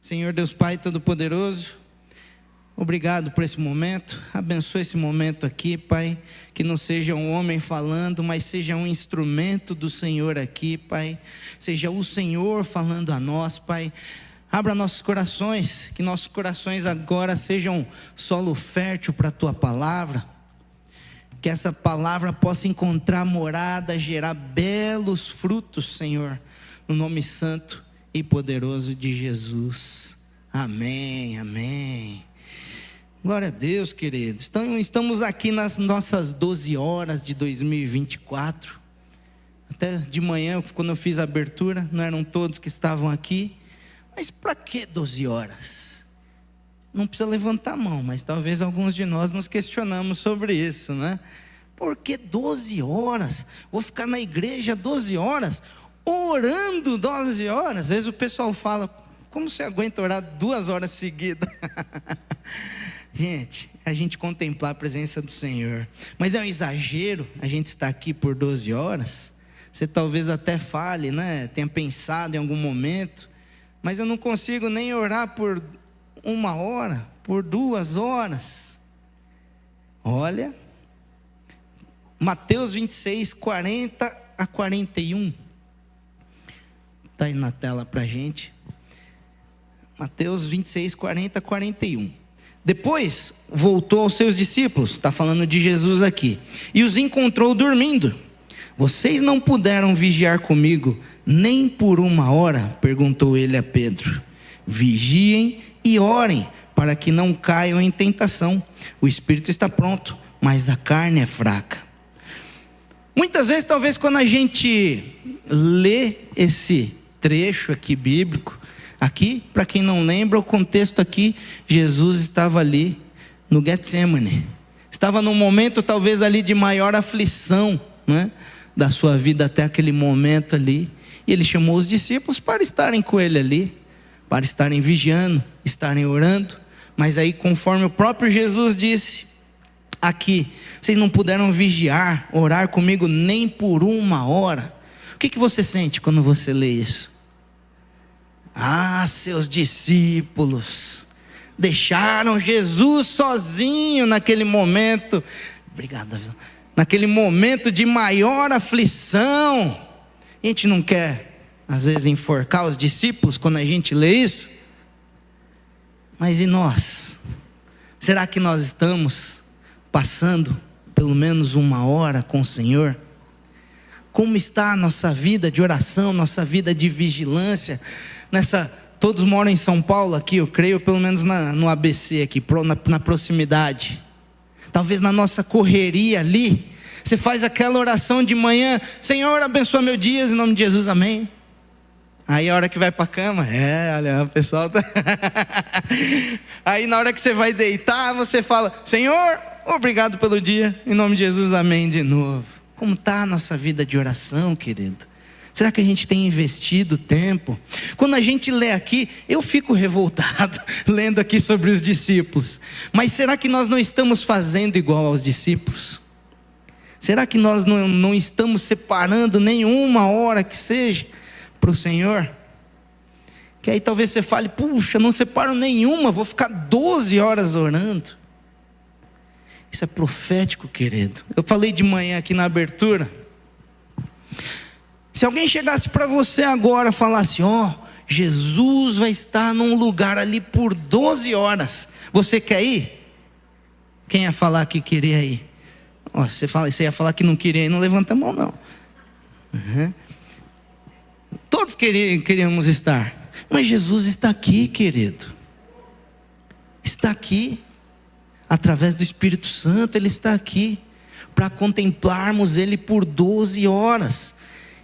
Senhor Deus Pai Todo-Poderoso, obrigado por esse momento, abençoa esse momento aqui, Pai, que não seja um homem falando, mas seja um instrumento do Senhor aqui, Pai, seja o Senhor falando a nós, Pai. Abra nossos corações, que nossos corações agora sejam solo fértil para a Tua palavra, que essa palavra possa encontrar morada, gerar belos frutos, Senhor, no nome santo e poderoso de Jesus. Amém, amém. Glória a Deus, queridos. Então, estamos aqui nas nossas 12 horas de 2024. Até de manhã, quando eu fiz a abertura, não eram todos que estavam aqui. Mas para que 12 horas? Não precisa levantar a mão, mas talvez alguns de nós nos questionamos sobre isso, né? Por que 12 horas? Vou ficar na igreja 12 horas, orando 12 horas. Às vezes o pessoal fala, como você aguenta orar 2 horas seguidas? Gente, a gente contemplar a presença do Senhor. Mas é um exagero a gente estar aqui por 12 horas. Você talvez até fale, né? Tenha pensado em algum momento. Mas eu não consigo nem orar por 1 hora, por 2 horas. Olha, Mateus 26, 40 a 41. Está aí na tela para a gente. Mateus 26, 40 a 41. Depois voltou aos seus discípulos, está falando de Jesus aqui, e os encontrou dormindo. Vocês não puderam vigiar comigo nem por 1 hora? Perguntou ele a Pedro. Vigiem e orem, para que não caiam em tentação. O espírito está pronto, mas a carne é fraca. Muitas vezes, talvez quando a gente lê esse trecho aqui bíblico, aqui, para quem não lembra, o contexto aqui, Jesus estava ali no Getsemane. Estava num momento talvez ali de maior aflição, né, da sua vida até aquele momento ali. E ele chamou os discípulos para estarem com ele ali, para estarem vigiando, estarem orando. Mas aí, conforme o próprio Jesus disse aqui, vocês não puderam vigiar, orar comigo nem por 1 hora. O que você sente quando você lê isso? Ah, seus discípulos deixaram Jesus sozinho naquele momento. Obrigado, Davi. Naquele momento de maior aflição. A gente não quer, às vezes, enforcar os discípulos quando a gente lê isso. Mas e nós? Será que nós estamos passando pelo menos 1 hora com o Senhor? Como está a nossa vida de oração, nossa vida de vigilância? Todos moram em São Paulo aqui, eu creio, pelo menos no ABC aqui, na proximidade. Talvez na nossa correria ali, você faz aquela oração de manhã: Senhor, abençoa meu dia, em nome de Jesus, amém. Aí a hora que vai para a cama, olha, o pessoal tá... Aí na hora que você vai deitar, você fala: Senhor, obrigado pelo dia, em nome de Jesus, amém de novo. Como está a nossa vida de oração, querido? Será que a gente tem investido tempo? Quando a gente lê aqui, eu fico revoltado lendo aqui sobre os discípulos. Mas será que nós não estamos fazendo igual aos discípulos? Será que nós não estamos separando nem 1 hora que seja para o Senhor? Que aí talvez você fale: puxa, não separo nenhuma, vou ficar 12 horas orando. Isso é profético, querido. Eu falei de manhã aqui na abertura. Se alguém chegasse para você agora e falasse: Jesus vai estar num lugar ali por 12 horas, você quer ir? Quem ia falar que queria ir? Você ia falar que não queria ir, não levanta a mão não. Uhum. Todos queríamos estar, mas Jesus está aqui, querido. Está aqui, através do Espírito Santo, Ele está aqui, para contemplarmos Ele por 12 horas.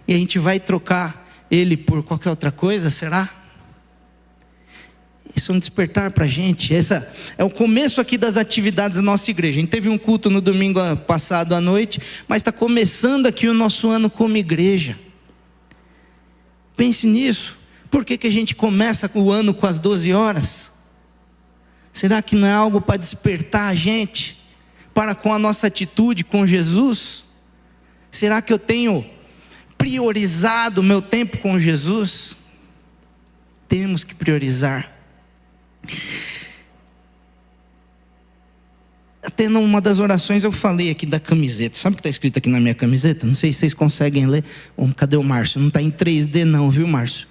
E a gente vai trocar Ele por qualquer outra coisa, será? Isso é um despertar para a gente. Essa é o começo aqui das atividades da nossa igreja. A gente teve um culto no domingo passado à noite, mas está começando aqui o nosso ano como igreja. Pense nisso. Por que a gente começa o ano com as 12 horas? Será que não é algo para despertar a gente para com a nossa atitude com Jesus? Será que eu tenho priorizado o meu tempo com Jesus? Temos que priorizar. Até numa das orações eu falei aqui da camiseta. Sabe o que está escrito aqui na minha camiseta? Não sei se vocês conseguem ler. Cadê o Márcio? Não está em 3D não, viu, Márcio?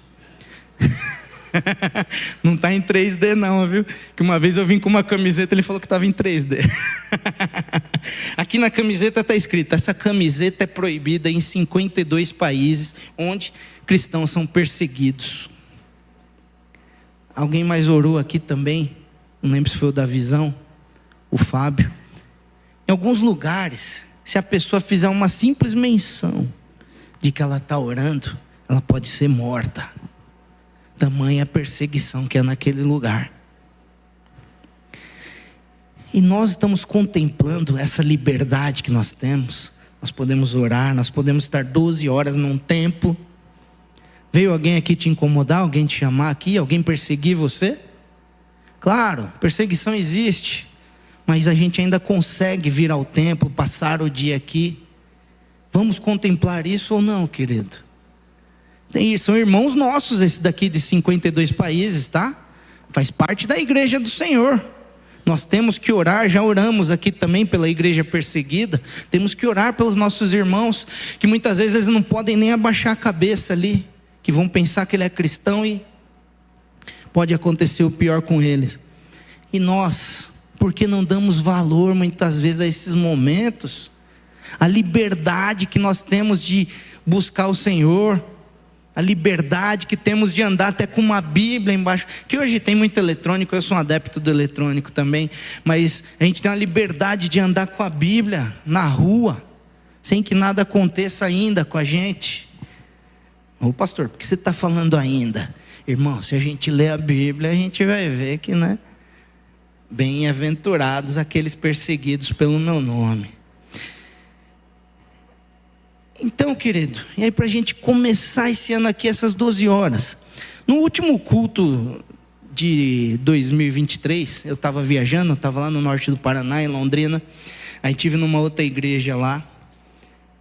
Não está em 3D não, viu? Que uma vez eu vim com uma camiseta, ele falou que estava em 3D. Aqui na camiseta está escrito: essa camiseta é proibida em 52 países onde cristãos são perseguidos. Alguém mais orou aqui também? Não lembro se foi o da visão, o Fábio. Em alguns lugares, se a pessoa fizer uma simples menção de que ela está orando, ela pode ser morta. Tamanha a perseguição que é naquele lugar. E nós estamos contemplando essa liberdade que nós temos. Nós podemos orar, nós podemos estar 12 horas num templo. Veio alguém aqui te incomodar, alguém te chamar aqui, alguém perseguir você? Claro, perseguição existe, mas a gente ainda consegue vir ao templo, passar o dia aqui. Vamos contemplar isso ou não, querido? São irmãos nossos esses daqui de 52 países, tá? Faz parte da igreja do Senhor. Nós temos que orar, já oramos aqui também pela igreja perseguida. Temos que orar pelos nossos irmãos, que muitas vezes eles não podem nem abaixar a cabeça ali, que vão pensar que ele é cristão e pode acontecer o pior com eles. E nós, por que não damos valor muitas vezes a esses momentos? A liberdade que nós temos de buscar o Senhor, a liberdade que temos de andar até com uma Bíblia embaixo, que hoje tem muito eletrônico, eu sou um adepto do eletrônico também, mas a gente tem a liberdade de andar com a Bíblia na rua, sem que nada aconteça ainda com a gente. Ô pastor, por que você está falando ainda? Irmão, se a gente ler a Bíblia, a gente vai ver que, né? Bem-aventurados aqueles perseguidos pelo meu nome. Então, querido, e aí para a gente começar esse ano aqui, essas 12 horas. No último culto de 2023, eu estava viajando, eu estava lá no norte do Paraná, em Londrina. Aí estive numa outra igreja lá.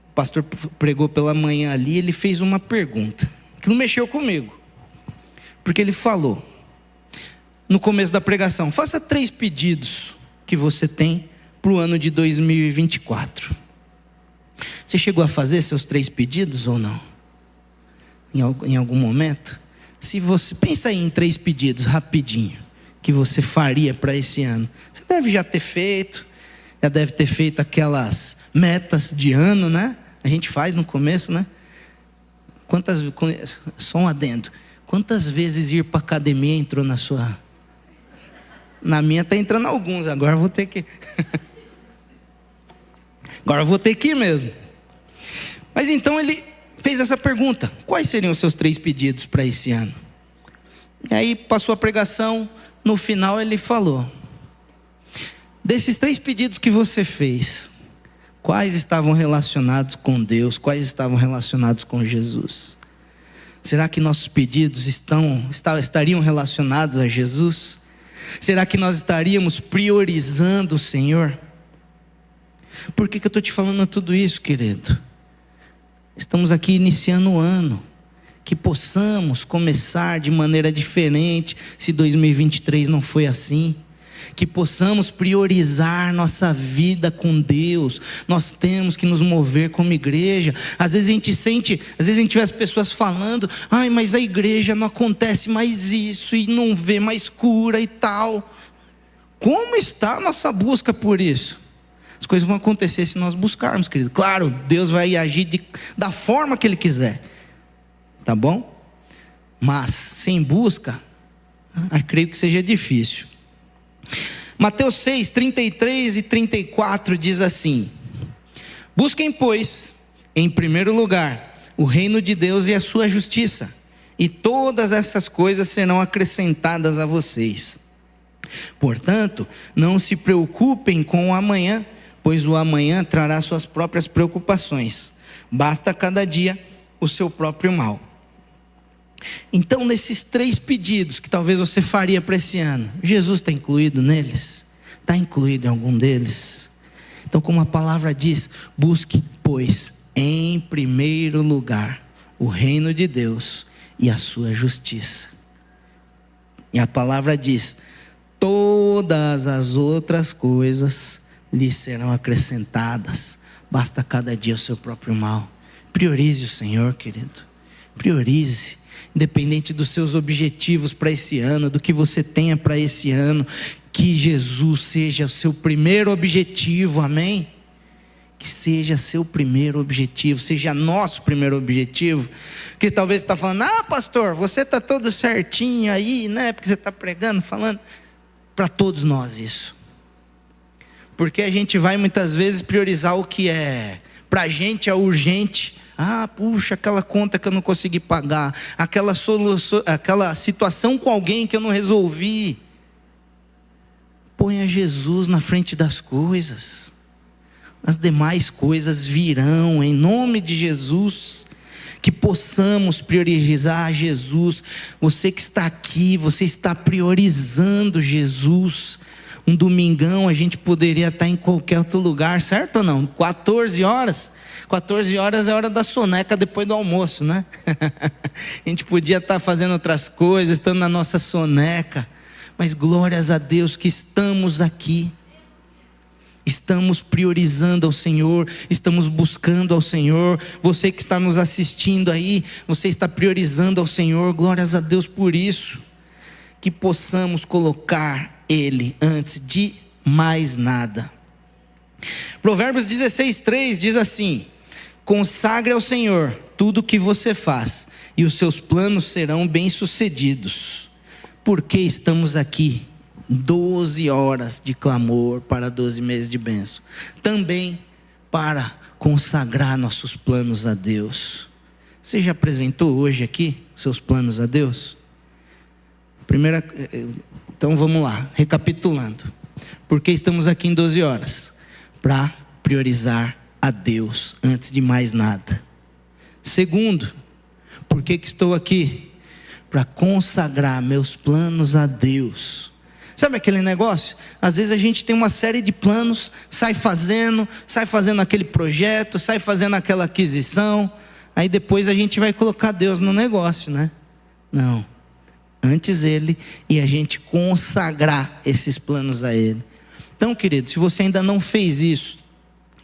O pastor pregou pela manhã ali, ele fez uma pergunta, que não mexeu comigo. Porque ele falou, no começo da pregação: faça 3 pedidos que você tem para o ano de 2024. Você chegou a fazer seus 3 pedidos ou não? Em algum momento? Se você pensa aí em 3 pedidos rapidinho que você faria para esse ano, você deve já ter feito, já deve ter feito aquelas metas de ano, né? A gente faz no começo, né? Só um adendo. Quantas vezes ir para academia entrou na sua? Na minha está entrando alguns. Agora eu vou ter que Agora eu vou ter que ir mesmo. Mas então ele fez essa pergunta: quais seriam os seus 3 pedidos para esse ano? E aí passou a pregação. No final ele falou: desses 3 pedidos que você fez, quais estavam relacionados com Deus? Quais estavam relacionados com Jesus? Será que nossos pedidos estariam relacionados a Jesus? Será que nós estaríamos priorizando o Senhor? Por que eu estou te falando tudo isso, querido? Estamos aqui iniciando o ano. Que possamos começar de maneira diferente, se 2023 não foi assim. Que possamos priorizar nossa vida com Deus. Nós temos que nos mover como igreja. Às vezes a gente vê as pessoas falando: ai, mas a igreja não acontece mais isso, e não vê mais cura e tal. Como está a nossa busca por isso? As coisas vão acontecer se nós buscarmos, querido. Claro, Deus vai agir da forma que Ele quiser, tá bom? Mas sem busca, eu creio que seja difícil. Mateus 6, 33 e 34 diz assim: busquem, pois, em primeiro lugar, o reino de Deus e a sua justiça, e todas essas coisas serão acrescentadas a vocês. Portanto, não se preocupem com o amanhã, pois o amanhã trará suas próprias preocupações. Basta cada dia o seu próprio mal. Então, nesses 3 pedidos que talvez você faria para esse ano, Jesus está incluído neles? Está incluído em algum deles? Então, como a palavra diz, busque, pois, em primeiro lugar, o reino de Deus e a sua justiça. E a palavra diz: todas as outras coisas lhe serão acrescentadas. Basta cada dia o seu próprio mal. Priorize o Senhor, querido. Priorize. Independente dos seus objetivos para esse ano, do que você tenha para esse ano, que Jesus seja o seu primeiro objetivo, amém? Que seja seu primeiro objetivo, seja nosso primeiro objetivo. Que talvez você está falando, pastor, você está todo certinho aí, né? Porque você está pregando, falando. Para todos nós isso. Porque a gente vai muitas vezes priorizar o que é, para a gente é urgente. Puxa, aquela conta que eu não consegui pagar, aquela situação com alguém que eu não resolvi. Ponha Jesus na frente das coisas. As demais coisas virão, em nome de Jesus. Que possamos priorizar Jesus. Você que está aqui, você está priorizando Jesus. Um domingão a gente poderia estar em qualquer outro lugar, certo ou não? 14 horas. 14 horas é a hora da soneca depois do almoço, né? A gente podia estar fazendo outras coisas, estando na nossa soneca. Mas glórias a Deus que estamos aqui. Estamos priorizando ao Senhor, estamos buscando ao Senhor. Você que está nos assistindo aí, você está priorizando ao Senhor. Glórias a Deus por isso. Que possamos colocar Ele antes de mais nada. Provérbios 16:3 diz assim: consagre ao Senhor tudo o que você faz, e os seus planos serão bem-sucedidos. Porque estamos aqui 12 horas de clamor para 12 meses de bênção. Também para consagrar nossos planos a Deus. Você já apresentou hoje aqui seus planos a Deus? Então vamos lá, recapitulando. Porque estamos aqui em 12 horas? Para priorizar a Deus antes de mais nada. Segundo, por que estou aqui? Para consagrar meus planos a Deus. Sabe aquele negócio? Às vezes a gente tem uma série de planos, sai fazendo aquele projeto, sai fazendo aquela aquisição, aí depois a gente vai colocar Deus no negócio, né? Não. Antes Ele e a gente consagrar esses planos a Ele. Então, querido, se você ainda não fez isso,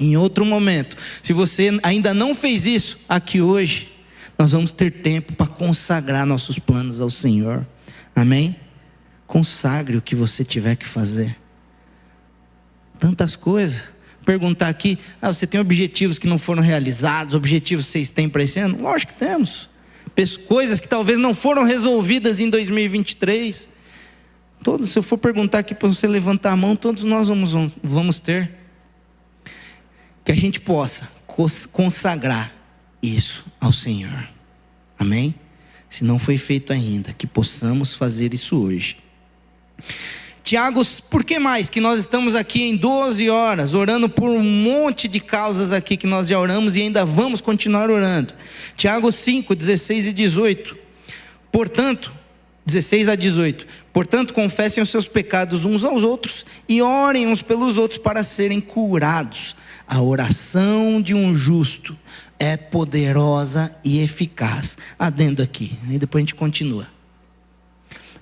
em outro momento, se você ainda não fez isso aqui hoje, nós vamos ter tempo para consagrar nossos planos ao Senhor. Amém? Consagre o que você tiver que fazer. Tantas coisas. Perguntar aqui, você tem objetivos que não foram realizados, objetivos que vocês têm para esse ano? Lógico que temos. Coisas que talvez não foram resolvidas em 2023. Se eu for perguntar aqui para você levantar a mão, todos nós vamos ter. Que a gente possa consagrar isso ao Senhor. Amém? Se não foi feito ainda, que possamos fazer isso hoje. Tiago, por que mais que nós estamos aqui em 12 horas, orando por um monte de causas aqui que nós já oramos e ainda vamos continuar orando. Tiago 5, 16 e 18. Portanto, 16 a 18. Portanto, confessem os seus pecados uns aos outros e orem uns pelos outros para serem curados. A oração de um justo é poderosa e eficaz. Adendo aqui, aí depois a gente continua.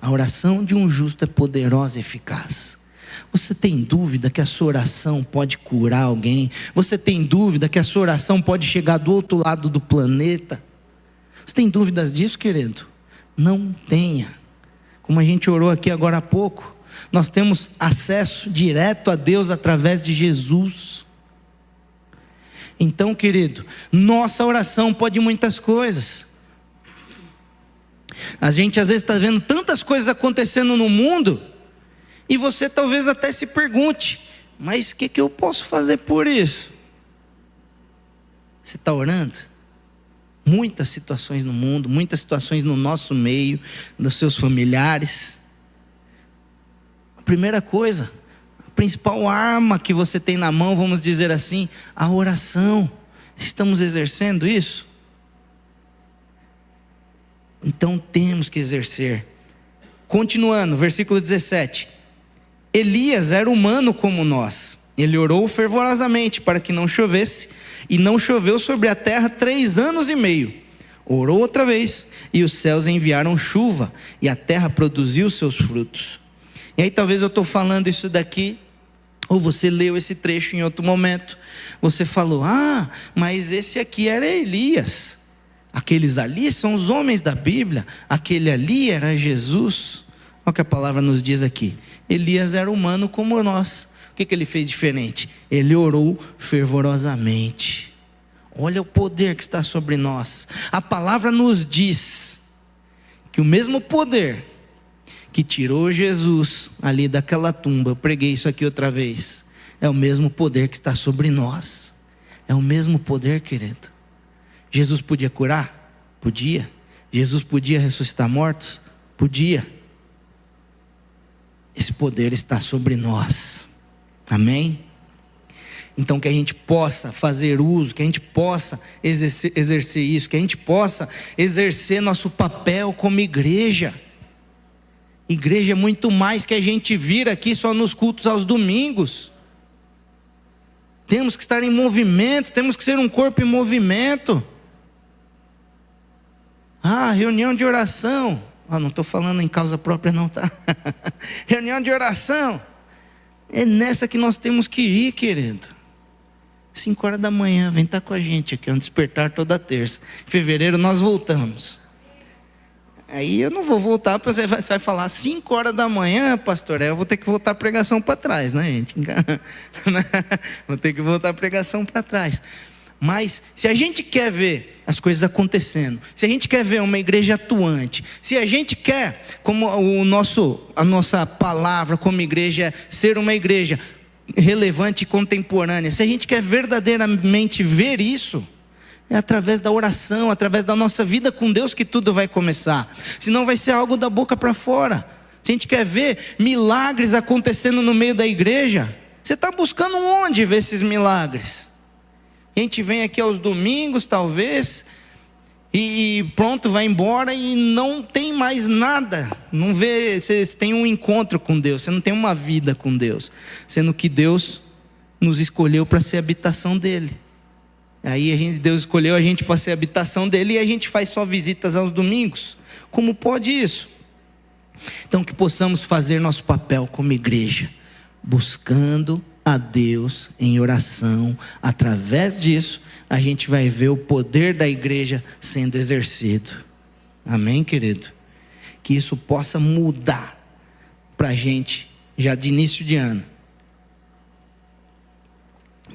A oração de um justo é poderosa e eficaz. Você tem dúvida que a sua oração pode curar alguém? Você tem dúvida que a sua oração pode chegar do outro lado do planeta? Você tem dúvidas disso, querido? Não tenha. Como a gente orou aqui agora há pouco, nós temos acesso direto a Deus através de Jesus. Então, querido, nossa oração pode muitas coisas. A gente às vezes está vendo tantas coisas acontecendo no mundo, e você talvez até se pergunte, mas o que eu posso fazer por isso? Você está orando? Muitas situações no mundo, muitas situações no nosso meio, dos seus familiares. A primeira coisa, a principal arma que você tem na mão, vamos dizer assim, a oração. Estamos exercendo isso? Então temos que exercer. Continuando, versículo 17. Elias era humano como nós. Ele orou fervorosamente para que não chovesse, e não choveu sobre a terra 3 anos e meio. Orou outra vez, e os céus enviaram chuva, e a terra produziu seus frutos. E aí talvez eu estou falando isso daqui, ou você leu esse trecho em outro momento, você falou, mas esse aqui era Elias, aqueles ali são os homens da Bíblia, aquele ali era Jesus. Olha o que a palavra nos diz aqui, Elias era humano como nós. O que ele fez diferente? Ele orou fervorosamente. Olha o poder que está sobre nós. A palavra nos diz que o mesmo poder que tirou Jesus ali daquela tumba, eu preguei isso aqui outra vez, é o mesmo poder que está sobre nós. É o mesmo poder, querido. Jesus podia curar? Podia. Jesus podia ressuscitar mortos? Podia. Esse poder está sobre nós. Amém? Então que a gente possa fazer uso, que a gente possa exercer isso, que a gente possa exercer nosso papel como igreja. Igreja é muito mais que a gente vir aqui só nos cultos aos domingos. Temos que estar em movimento, temos que ser um corpo em movimento. Reunião de oração. Não estou falando em causa própria não, tá? Reunião de oração. É nessa que nós temos que ir, querido. 5 horas da manhã, vem estar com a gente aqui, é um despertar toda terça. Em fevereiro nós voltamos. Aí eu não vou voltar, você vai falar 5 horas da manhã, pastor, eu vou ter que voltar a pregação para trás, né, gente? Vou ter que voltar a pregação para trás. Mas se a gente quer ver as coisas acontecendo, se a gente quer ver uma igreja atuante, se a gente quer, como a nossa palavra como igreja, ser uma igreja relevante e contemporânea, se a gente quer verdadeiramente ver isso, é através da oração, através da nossa vida com Deus que tudo vai começar. Senão vai ser algo da boca para fora. Se a gente quer ver milagres acontecendo no meio da igreja, você está buscando onde ver esses milagres? A gente vem aqui aos domingos, talvez, e pronto, vai embora e não tem mais nada. Não vê, você tem um encontro com Deus, você não tem uma vida com Deus, sendo que Deus nos escolheu para ser habitação dele. Aí Deus escolheu a gente para ser habitação dele e a gente faz só visitas aos domingos. Como pode isso? Então que possamos fazer nosso papel como igreja, buscando a Deus em oração. Através disso a gente vai ver o poder da igreja sendo exercido. Amém, querido? Que isso possa mudar para a gente já de início de ano,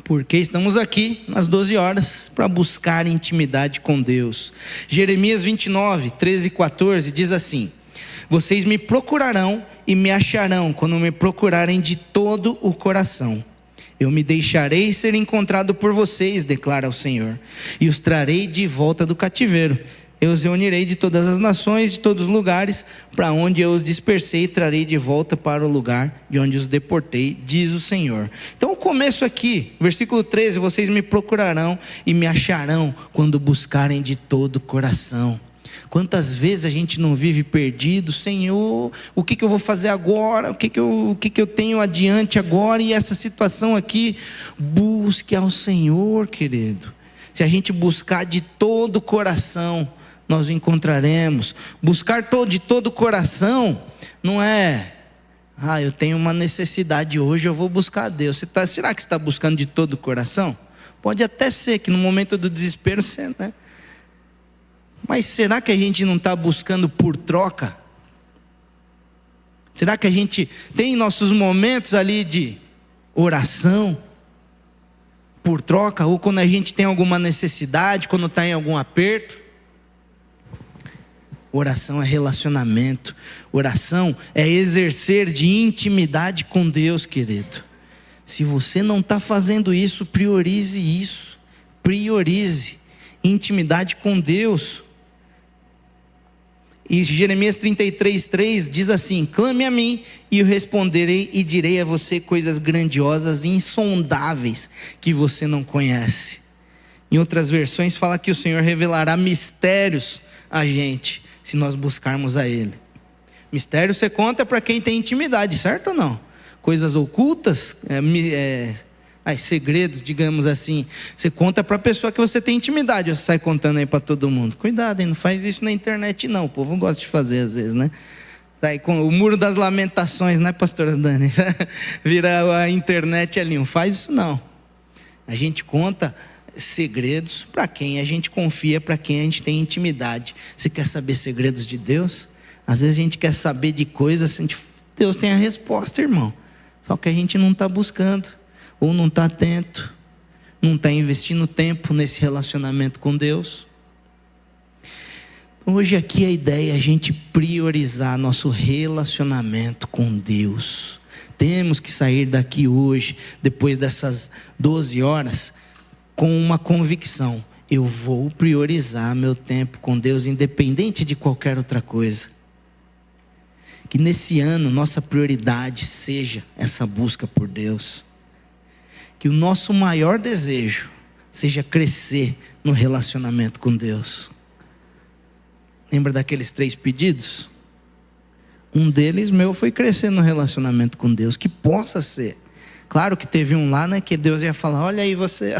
porque estamos aqui nas 12 horas para buscar intimidade com Deus. Jeremias 29, 13 e 14 diz assim: vocês me procurarão e me acharão quando me procurarem de todo o coração. Eu me deixarei ser encontrado por vocês, declara o Senhor, e os trarei de volta do cativeiro. Eu os reunirei de todas as nações, de todos os lugares, para onde eu os dispersei, e trarei de volta para o lugar de onde os deportei, diz o Senhor. Então o começo aqui, versículo 13, vocês me procurarão e me acharão quando buscarem de todo o coração. Quantas vezes a gente não vive perdido? Senhor, o que eu vou fazer agora? O que eu tenho adiante agora? E essa situação aqui, busque ao Senhor, querido. Se a gente buscar de todo o coração, nós o encontraremos. Buscar de todo o coração não é, eu tenho uma necessidade hoje, eu vou buscar a Deus. Será que você está buscando de todo o coração? Pode até ser que no momento do desespero você, né? Mas será que a gente não está buscando por troca? Será que a gente tem nossos momentos ali de oração por troca, ou quando a gente tem alguma necessidade, quando está em algum aperto? Oração é relacionamento, oração é exercer de intimidade com Deus, querido. Se você não está fazendo isso, priorize isso, priorize intimidade com Deus. E Jeremias 33:3 diz assim: clame a mim e eu responderei e direi a você coisas grandiosas e insondáveis que você não conhece. Em outras versões fala que o Senhor revelará mistérios a gente, se nós buscarmos a Ele. Mistério você conta para quem tem intimidade, certo ou não? Coisas ocultas, segredos, digamos assim, você conta para a pessoa que você tem intimidade, você sai contando aí para todo mundo. Cuidado, hein? Não faz isso na internet não, o povo gosta de fazer às vezes, né? Tá aí com o muro das lamentações, né, pastora Dani? Vira a internet ali, não faz isso não. A gente conta segredos para quem a gente confia, para quem a gente tem intimidade. Você quer saber segredos de Deus? Às vezes a gente quer saber de coisas, Deus tem a resposta, irmão. Só que a gente não está buscando, ou não está atento, não está investindo tempo nesse relacionamento com Deus. Hoje aqui a ideia é a gente priorizar nosso relacionamento com Deus. Temos que sair daqui hoje, depois dessas 12 horas, com uma convicção: eu vou priorizar meu tempo com Deus, independente de qualquer outra coisa. Que nesse ano nossa prioridade seja essa busca por Deus. Que o nosso maior desejo seja crescer no relacionamento com Deus. Lembra daqueles 3 pedidos? Um deles meu foi crescer no relacionamento com Deus. Que possa ser. Claro que teve um lá, né, que Deus ia falar: olha aí você.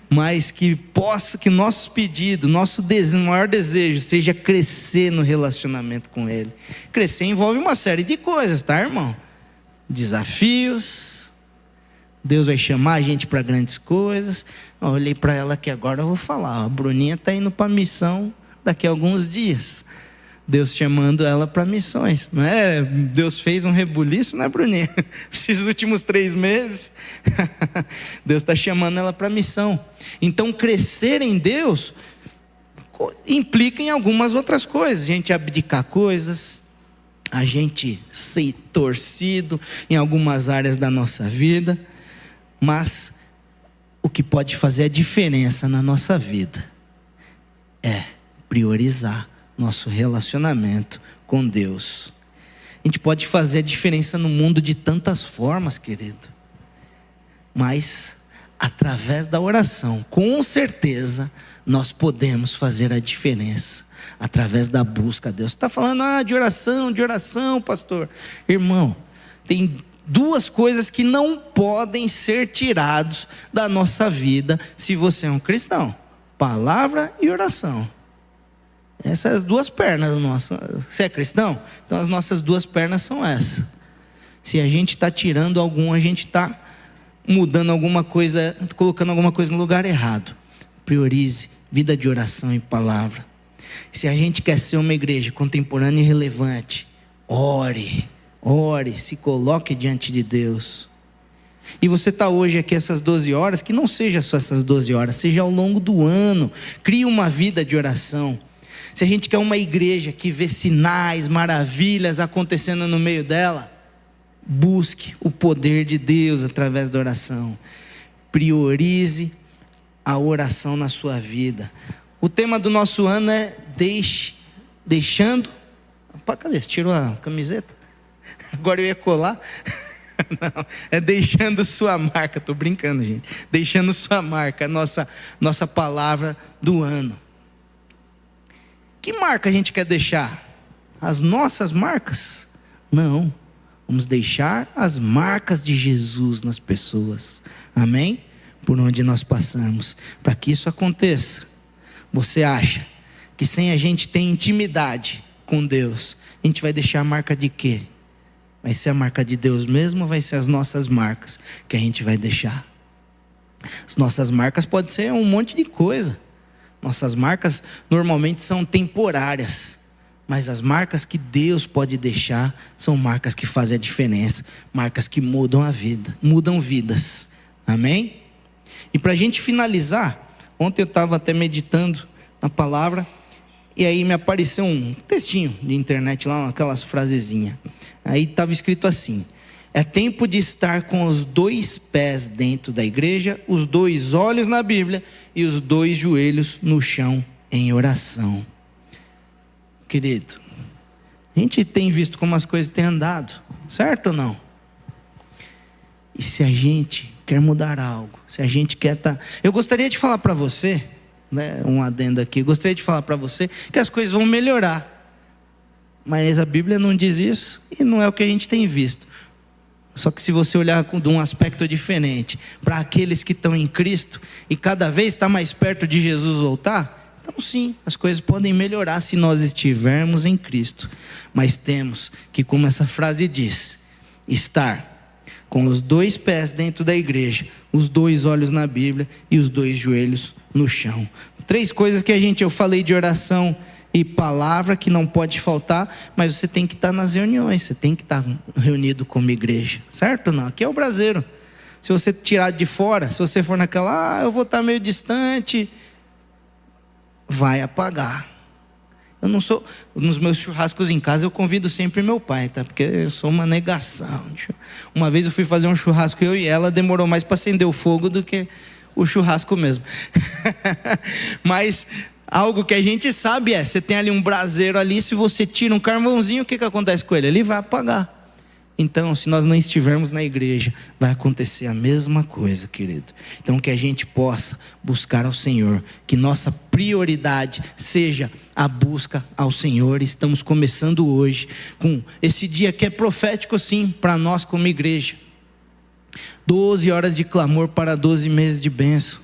Mas que possa, que nossos pedidos, nosso maior desejo seja crescer no relacionamento com Ele. Crescer envolve uma série de coisas, tá, irmão? Desafios. Deus vai chamar a gente para grandes coisas. Eu olhei para ela aqui agora, eu vou falar. A Bruninha está indo para a missão daqui a alguns dias. Deus chamando ela para missões, não é? Deus fez um rebuliço, né, Bruninha? Esses últimos 3 meses, Deus está chamando ela para missão. Então, crescer em Deus implica em algumas outras coisas. A gente abdicar coisas, a gente ser torcido em algumas áreas da nossa vida. Mas o que pode fazer a diferença na nossa vida é priorizar nosso relacionamento com Deus. A gente pode fazer a diferença no mundo de tantas formas, querido. Mas através da oração, com certeza, nós podemos fazer a diferença. Através da busca a Deus. Você está falando de oração, pastor. Irmão, tem 2 coisas que não podem ser tirados da nossa vida se você é um cristão: palavra e oração. Essas 2 pernas nossas. Você é cristão? Então as nossas 2 pernas são essas. Se a gente está tirando algum, a gente está mudando alguma coisa, colocando alguma coisa no lugar errado. Priorize vida de oração e palavra. Se a gente quer ser uma igreja contemporânea e relevante, ore, se coloque diante de Deus. E você está hoje aqui essas 12 horas, que não seja só essas 12 horas, seja ao longo do ano. Crie uma vida de oração. Se a gente quer uma igreja que vê sinais, maravilhas acontecendo no meio dela, busque o poder de Deus através da oração. Priorize a oração na sua vida. O tema do nosso ano é deixando. Cadê? Você tirou a camiseta? Agora eu ia colar. Não, é deixando sua marca. Estou brincando, gente. Deixando sua marca, nossa palavra do ano. Que marca a gente quer deixar? As nossas marcas? Não. Vamos deixar as marcas de Jesus nas pessoas. Amém? Por onde nós passamos. Para que isso aconteça, você acha que sem a gente ter intimidade com Deus, a gente vai deixar a marca de quê? Vai ser a marca de Deus mesmo ou vai ser as nossas marcas que a gente vai deixar? As nossas marcas podem ser um monte de coisa. Nossas marcas normalmente são temporárias. Mas as marcas que Deus pode deixar são marcas que fazem a diferença. Marcas que mudam a vida, mudam vidas. Amém? E para a gente finalizar, ontem eu estava até meditando na palavra. E aí me apareceu um textinho de internet lá, aquelas frasezinhas. Aí estava escrito assim: é tempo de estar com os 2 pés dentro da igreja, os 2 olhos na Bíblia e os 2 joelhos no chão em oração. Querido, a gente tem visto como as coisas têm andado, certo ou não? E se a gente quer mudar algo, se a gente quer estar... Eu gostaria de falar para você, né, um adendo aqui, eu gostaria de falar para você que as coisas vão melhorar. Mas a Bíblia não diz isso e não é o que a gente tem visto. Só que se você olhar de um aspecto diferente, para aqueles que estão em Cristo e cada vez está mais perto de Jesus voltar, Então sim, as coisas podem melhorar se nós estivermos em Cristo. Mas temos que, como essa frase diz, estar com os 2 pés dentro da igreja, os 2 olhos na Bíblia e os 2 joelhos no chão. 3 coisas que eu falei de oração e palavra que não pode faltar, mas você tem que estar nas reuniões, você tem que estar reunido como igreja, certo ou não? Aqui é o braseiro. Se você tirar de fora, se você for naquela, eu vou estar meio distante, vai apagar. Eu não sou, nos meus churrascos em casa eu convido sempre meu pai, tá? Porque eu sou uma negação. Uma vez eu fui fazer um churrasco, eu e ela, demorou mais para acender o fogo do que o churrasco mesmo. Mas algo que a gente sabe você tem ali um braseiro ali, se você tira um carvãozinho, o que acontece com ele? Ele vai apagar. Então, se nós não estivermos na igreja, vai acontecer a mesma coisa, querido. Então, que a gente possa buscar ao Senhor, que nossa prioridade seja a busca ao Senhor. Estamos começando hoje com esse dia que é profético sim, para nós como igreja. 12 horas de clamor para 12 meses de bênção.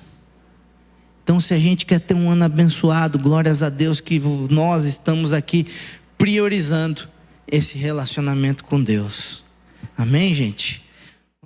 Então, se a gente quer ter um ano abençoado, glórias a Deus que nós estamos aqui priorizando esse relacionamento com Deus. Amém, gente?